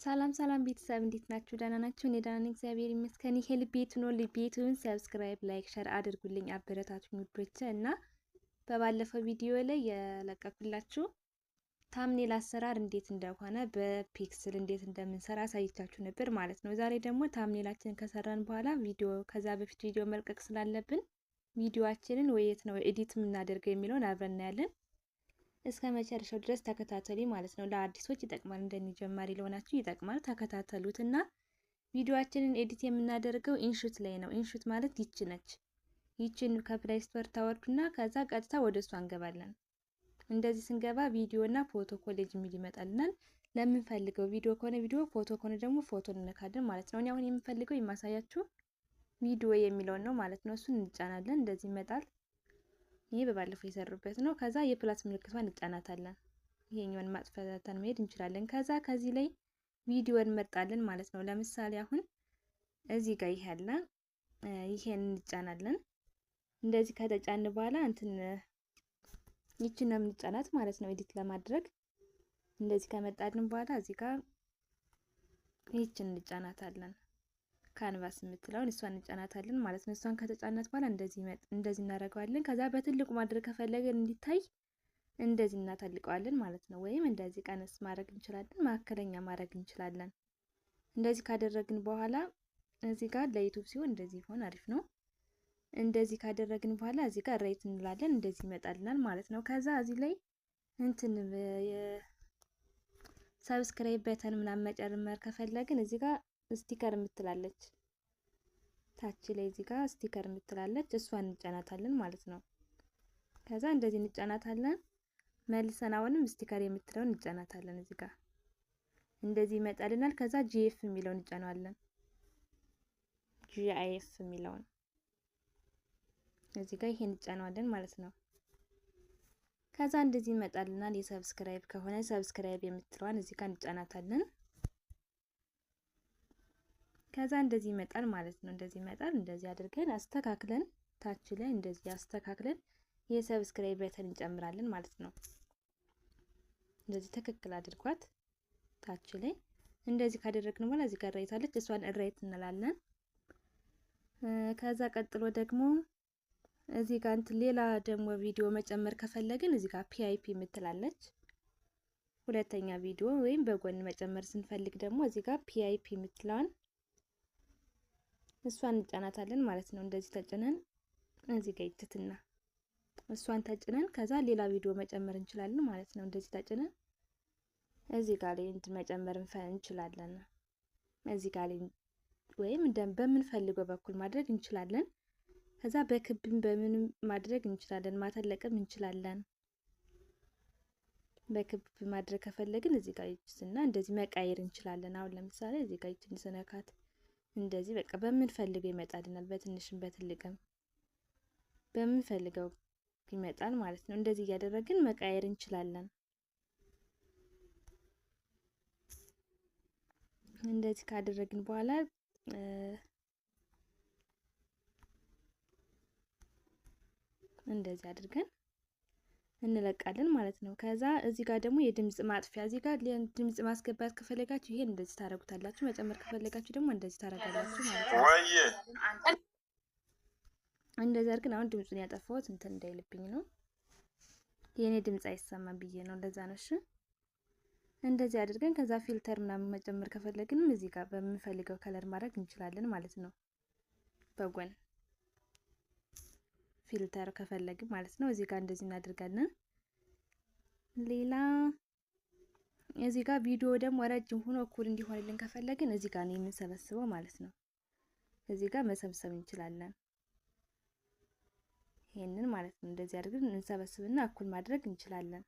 ሰላም ሰላም ቤተሰብ እንዴት ናችሁ? ደህና ናችሁ? እኔ ደህና ነኝ፣ እግዚአብሔር ይመስገን። ይሄ ልቤት ነው። ልቤቱን ሰብስክራይብ፣ ላይክ፣ ሸር አድርጉልኝ፣ አበረታቱኝ ውዶቼ። እና በባለፈው ቪዲዮ ላይ የለቀኩላችሁ ታምኔል አሰራር እንዴት እንደሆነ በፒክስል እንዴት እንደምንሰራ አሳይቻችሁ ነበር ማለት ነው። ዛሬ ደግሞ ታምኔላችንን ከሰራን በኋላ ከዛ በፊት ቪዲዮ መልቀቅ ስላለብን ቪዲዮአችንን ወየት ነው ኤዲት የምናደርገው የሚለውን አብረን እናያለን። እስከ መጨረሻው ድረስ ተከታተሉ ማለት ነው። ለአዲሶች ይጠቅማል፣ እንደኔ ጀማሪ ለሆናችሁ ይጠቅማል። ተከታተሉት እና ቪዲዮአችንን ኤዲት የምናደርገው ኢንሹት ላይ ነው። ኢንሹት ማለት ይቺ ነች። ይቺን ከፕላይ ስቶር ታወርዱና ከዛ ቀጥታ ወደ እሷ እንገባለን። እንደዚህ ስንገባ ቪዲዮ እና ፎቶ ኮሌጅ የሚል ይመጣልናል። ለምንፈልገው ቪዲዮ ከሆነ ቪዲዮ፣ ፎቶ ከሆነ ደግሞ ፎቶ እንነካለን ማለት ነው። እኔ አሁን የምፈልገው የማሳያችሁ ቪዲዮ የሚለውን ነው ማለት ነው። እሱን እንጫናለን። እንደዚህ ይመጣል። ይሄ በባለፈው የሰሩበት ነው። ከዛ የፕላስ ምልክቷን እንጫናታለን። ይሄኛውን ማጥፋታን መሄድ እንችላለን። ከዛ ከዚህ ላይ ቪዲዮ እንመርጣለን ማለት ነው። ለምሳሌ አሁን እዚህ ጋር ይሄ አለ። ይሄን እንጫናለን። እንደዚህ ከተጫን በኋላ ይቺን ነው የምንጫናት ማለት ነው። ኤዲት ለማድረግ እንደዚህ ከመጣልን በኋላ እዚህ ጋር ይቺን እንጫናታለን። ካንቫስ የምትለውን እሷን እንጫናታለን ማለት ነው። እሷን ከተጫናት በኋላ እንደዚህ እናደርገዋለን። ከዛ በትልቁ ማድረግ ከፈለገን እንዲታይ እንደዚህ እናታልቀዋለን ማለት ነው። ወይም እንደዚህ ቀነስ ማድረግ እንችላለን፣ መካከለኛ ማድረግ እንችላለን። እንደዚህ ካደረግን በኋላ እዚህ ጋር ለዩቲዩብ ሲሆን እንደዚህ ይሆን አሪፍ ነው። እንደዚህ ካደረግን በኋላ እዚህ ጋር ራይት እንላለን። እንደዚህ ይመጣልናል ማለት ነው። ከዛ እዚህ ላይ ሰብስክራይብ በተን ምናምን መጨመር ከፈለግን እዚህ ጋር ስቲከር የምትላለች ታች ላይ እዚህ ጋር ስቲከር የምትላለች እሷን እንጫናታለን ማለት ነው። ከዛ እንደዚህ እንጫናታለን። መልሰን አሁንም ስቲከር የምትለውን እንጫናታለን። እዚህ ጋር እንደዚህ ይመጣልናል። ከዛ ጂኤፍ የሚለውን እንጫናለን። ጂአይኤፍ የሚለውን እዚህ ጋር ይሄን እንጫናለን ማለት ነው። ከዛ እንደዚህ ይመጣልናል። የሰብስክራይብ ከሆነ ሰብስክራይብ የምትለዋን እዚህ ጋር እንጫናታለን። ከዛ እንደዚህ ይመጣል ማለት ነው። እንደዚህ ይመጣል። እንደዚህ አድርገን አስተካክለን ታች ላይ እንደዚህ አስተካክለን የሰብስክራይብ በተን እንጨምራለን ማለት ነው። እንደዚህ ትክክል አድርጓት ታች ላይ እንደዚህ ካደረግን በኋላ እዚህ ጋር ራይታለች፣ እሷን ራይት እንላለን። ከዛ ቀጥሎ ደግሞ እዚህ ጋር ሌላ ደግሞ ቪዲዮ መጨመር ከፈለግን እዚህ ጋር ፒአይፒ የምትላለች ሁለተኛ ቪዲዮ ወይም በጎን መጨመር ስንፈልግ ደግሞ እዚህ ጋር ፒአይፒ የምትለዋን እሷን እንጫናታለን ማለት ነው። እንደዚህ ተጭነን እዚህ ጋር ይትትና እሷን ተጭነን ከዛ ሌላ ቪዲዮ መጨመር እንችላለን ማለት ነው። እንደዚህ ተጭነን እዚህ ጋር ላይ መጨመር እንችላለን። እዚህ ጋር ላይ ወይም በምንፈልገው በኩል ማድረግ እንችላለን። ከዛ በክብም በምንም ማድረግ እንችላለን፣ ማተለቅም እንችላለን። በክብ ማድረግ ከፈለግን እዚህ ጋር ይችስና እንደዚህ መቃየር እንችላለን። አሁን ለምሳሌ እዚህ ጋር ይችን ስነካት እንደዚህ በቃ በምንፈልገው ይመጣልናል። በትንሽም በትልቅም በምንፈልገው ይመጣል ማለት ነው። እንደዚህ እያደረግን መቃየር እንችላለን። እንደዚህ ካደረግን በኋላ እንደዚህ አድርገን እንለቃለን ማለት ነው። ከዛ እዚህ ጋር ደግሞ የድምጽ ማጥፊያ እዚህ ጋር ድምጽ ማስገባት ከፈለጋችሁ ይሄን እንደዚህ ታረጉታላችሁ። መጨመር ከፈለጋችሁ ደግሞ እንደዚህ ታረጋላችሁ ማለት ነው። እንደዚህ አድርገን አሁን ድምጹን ያጠፋሁት እንዳይልብኝ ነው። የኔ ድምጽ አይሰማም ብዬ ነው፣ እንደዛ ነው። እሺ እንደዚህ አድርገን ከዛ ፊልተር ምናምን መጨመር ከፈለግንም እዚህ ጋር በምንፈልገው ከለር ማድረግ እንችላለን ማለት ነው። በጎን ፊልተር ከፈለግን ማለት ነው። እዚህ ጋር እንደዚህ እናደርጋለን። ሌላ እዚህ ጋር ቪዲዮ ደግሞ ረጅም ሆኖ እኩል እንዲሆንልን ከፈለግን እዚህ ጋር ነው የምንሰበስበው ማለት ነው። እዚህ ጋር መሰብሰብ እንችላለን ይሄንን ማለት ነው። እንደዚህ አድርገን እንሰበስብና እኩል ማድረግ እንችላለን።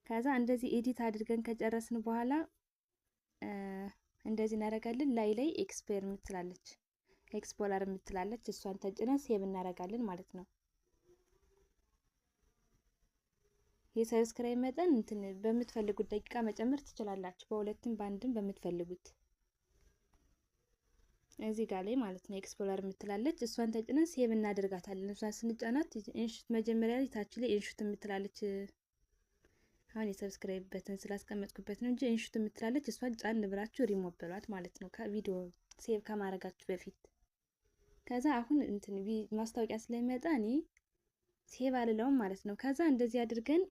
ከዛ እንደዚህ ኤዲት አድርገን ከጨረስን በኋላ እንደዚህ እናደርጋለን። ላይ ኤክስፕሎረር የምትላለች እሷን ተጭነን ሴቭ እናደርጋለን ማለት ነው። የሰብስክራይብ መጠን በምትፈልጉት ደቂቃ መጨመር ትችላላችሁ፣ በሁለትም በአንድም በምትፈልጉት እዚህ ጋር ላይ ማለት ነው። ኤክስፕሎረር የምትላለች እሷን ተጭነን ሴቭ እናደርጋታለን። እሷን ስንጫናት ኢንሹት መጀመሪያ ላይ ታች ላይ ኢንሹት የምትላለች አሁን የሰብስክራይብ በተን ስላስቀመጥኩበት ነው እንጂ ኢንሹት የምትላለች እሷን ጫን ብላችሁ ሪሞቭ በሏት ማለት ነው ከቪዲዮ ሴቭ ከማድረጋችሁ በፊት። ከዛ አሁን እንትን ማስታወቂያ ስለሚመጣ እኔ ሴቭ አልለውም ማለት ነው። ከዛ እንደዚህ አድርገን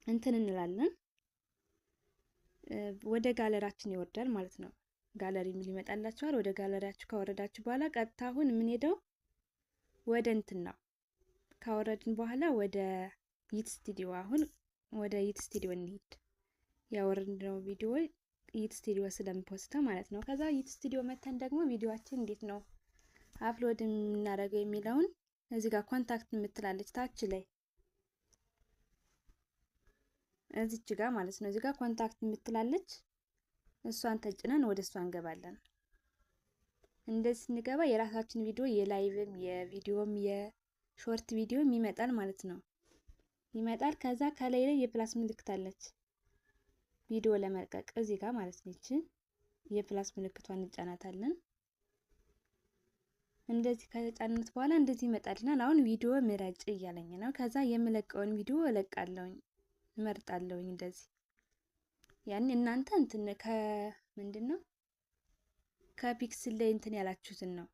እንትን እንላለን፣ ወደ ጋለራችን ይወርዳል ማለት ነው። ጋለሪ የሚል ይመጣላችኋል። ወደ ጋለሪያችሁ ካወረዳችሁ በኋላ ቀጥታ አሁን የምንሄደው ወደ እንትን ነው። ካወረድን በኋላ ወደ ይት ስቱዲዮ፣ አሁን ወደ ይት ስቱዲዮ እንሂድ። ያወረድነው ቪዲዮ ይት ስቱዲዮ ስለምፖስተው ማለት ነው። ከዛ ይት ስቱዲዮ መተን ደግሞ ቪዲዮአችን እንዴት ነው አፕሎድ የምናደርገው የሚለውን እዚህ ጋር ኮንታክት የምትላለች ታች ላይ እዚች ጋር ማለት ነው። እዚህ ጋር ኮንታክት የምትላለች እሷን ተጭነን ወደ እሷ እንገባለን። እንደዚህ ስንገባ የራሳችን ቪዲዮ የላይቭም የቪዲዮም የሾርት ቪዲዮም ይመጣል ማለት ነው። ይመጣል። ከዛ ከላይ ላይ የፕላስ ምልክት አለች ቪዲዮ ለመልቀቅ እዚህ ጋር ማለት ነው። ይቺ የፕላስ ምልክቷን እንጫናታለን። እንደዚህ ከተጫንነት በኋላ እንደዚህ ይመጣልናል። አሁን ቪዲዮ ምረጭ እያለኝ ነው። ከዛ የምለቀውን ቪዲዮ እለቃለሁኝ፣ እመርጣለሁኝ እንደዚህ። ያን እናንተ እንትን ከምንድን ነው ከፒክስል ላይ እንትን ያላችሁትን ነው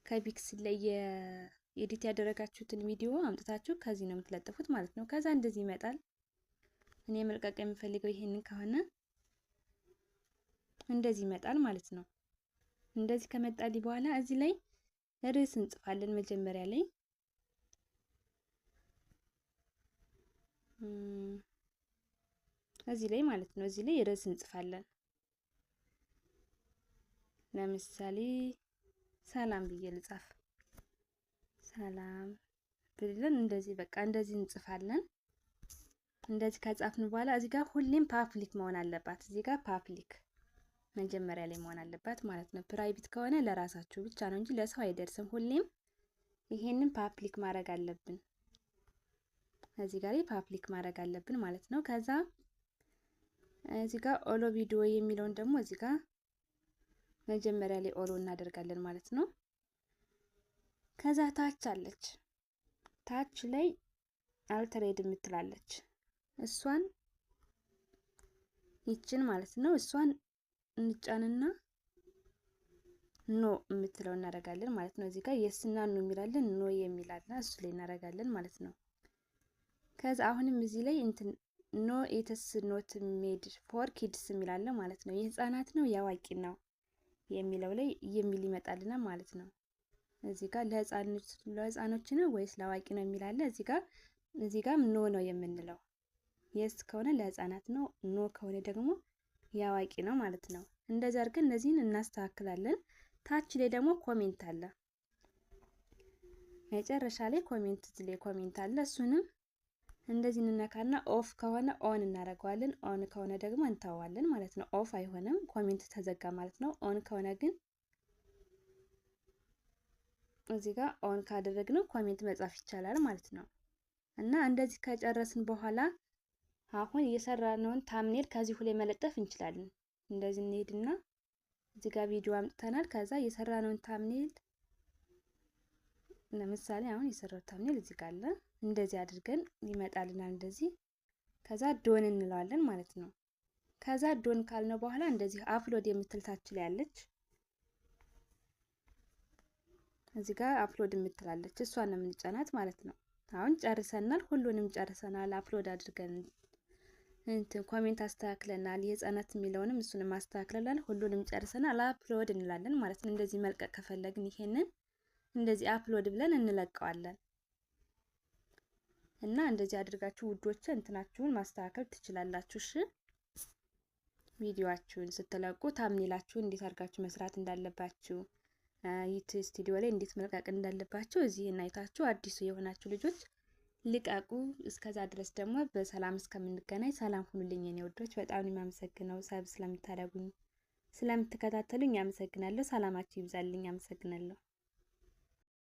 ከፒክስል ላይ የኤዲት ያደረጋችሁትን ቪዲዮ አምጥታችሁ ከዚህ ነው የምትለጥፉት ማለት ነው። ከዛ እንደዚህ ይመጣል። እኔ መልቀቅ የምፈልገው ይሄንን ከሆነ እንደዚህ ይመጣል ማለት ነው። እንደዚህ ከመጣልኝ በኋላ እዚህ ላይ ርዕስ እንጽፋለን። መጀመሪያ ላይ እዚህ ላይ ማለት ነው። እዚህ ላይ ርዕስ እንጽፋለን። ለምሳሌ ሰላም ብዬ ልጻፍ። ሰላም ብለን እንደዚህ በቃ እንደዚህ እንጽፋለን። እንደዚህ ከጻፍን በኋላ እዚህ ጋር ሁሌም ፓብሊክ መሆን አለባት። እዚህ ጋር ፓብሊክ መጀመሪያ ላይ መሆን አለባት ማለት ነው። ፕራይቬት ከሆነ ለራሳችሁ ብቻ ነው እንጂ ለሰው አይደርስም። ሁሌም ይሄንን ፓብሊክ ማድረግ አለብን። እዚህ ጋር ፓብሊክ ማድረግ አለብን ማለት ነው። ከዛ እዚህ ጋር ኦሎ ቪዲዮ የሚለውን ደግሞ እዚህ ጋር መጀመሪያ ላይ ኦሎ እናደርጋለን ማለት ነው። ከዛ ታች አለች፣ ታች ላይ አልተሬድ የምትላለች እሷን ይችን ማለት ነው። እሷን እንጫንና ኖ የምትለው እናደርጋለን ማለት ነው። እዚህ ጋር የስና ኖ የሚላለን ኖ የሚላልና እሱ ላይ እናደርጋለን ማለት ነው። ከዛ አሁንም እዚህ ላይ እንትን ኖ ኢትስ ኖት ሜድ ፎር ኪድስ የሚላለ ማለት ነው። የህፃናት ነው የአዋቂ ነው የሚለው ላይ የሚል ይመጣልና ማለት ነው። እዚህ ጋር ለህፃኖች ነው ወይስ ለአዋቂ ነው የሚላለ እዚህ ጋር ኖ ነው የምንለው። የስ ከሆነ ለህፃናት ነው፣ ኖ ከሆነ ደግሞ የአዋቂ ነው ማለት ነው። እንደዚህ አድርገን እነዚህን እናስተካክላለን። ታች ላይ ደግሞ ኮሜንት አለ። መጨረሻ ላይ ኮሜንት አለ። እሱንም እንደዚህ እንነካና ኦፍ ከሆነ ኦን እናደርገዋለን። ኦን ከሆነ ደግሞ እንተዋለን ማለት ነው። ኦፍ አይሆንም፣ ኮሜንት ተዘጋ ማለት ነው። ኦን ከሆነ ግን እዚህ ጋር ኦን ካደረግነው ኮሜንት መጻፍ ይቻላል ማለት ነው። እና እንደዚህ ከጨረስን በኋላ አሁን የሰራነውን ታምኔል ከዚሁ ላይ መለጠፍ እንችላለን። እንደዚህ እንሄድና እዚህ ጋር ቪዲዮ አምጥተናል። ከዛ የሰራነውን ታምኔል ለምሳሌ አሁን የሰራው ታምኔል እዚህ ጋር አለ። እንደዚህ አድርገን ይመጣልናል እንደዚህ። ከዛ ዶን እንለዋለን ማለት ነው። ከዛ ዶን ካልነው በኋላ እንደዚህ አፕሎድ የምትል ታች ላይ ያለች እዚህ ጋር አፕሎድ የምትላለች እሷን ነው የምንጫናት ማለት ነው። አሁን ጨርሰናል፣ ሁሉንም ጨርሰናል። አፕሎድ አድርገን ኮሜንት አስተካክለናል። የህፃናት የሚለውንም እሱንም አስተካክለናል። ሁሉንም ጨርሰናል። አፕሎድ እንላለን ማለት ነው። እንደዚህ መልቀቅ ከፈለግን ይሄንን እንደዚህ አፕሎድ ብለን እንለቀዋለን። እና እንደዚህ አድርጋችሁ ውዶች እንትናችሁን ማስተካከል ትችላላችሁ። እሺ ቪዲዮአችሁን ስትለቁ ታምኔላችሁን እንዴት አድርጋችሁ መስራት እንዳለባችሁ ዩቲዩብ ስቱዲዮ ላይ እንዴት መልቀቅ እንዳለባችሁ እዚህ እናይታችሁ አዲሱ የሆናችሁ ልጆች ልቀቁ። እስከዛ ድረስ ደግሞ በሰላም እስከምንገናኝ ሰላም ሁኑልኝ የኔ ወዶች። በጣም የማመሰግነው ሰብ ስለምታደርጉኝ ስለምትከታተሉኝ አመሰግናለሁ። ሰላማችሁ ይብዛልኝ። አመሰግናለሁ።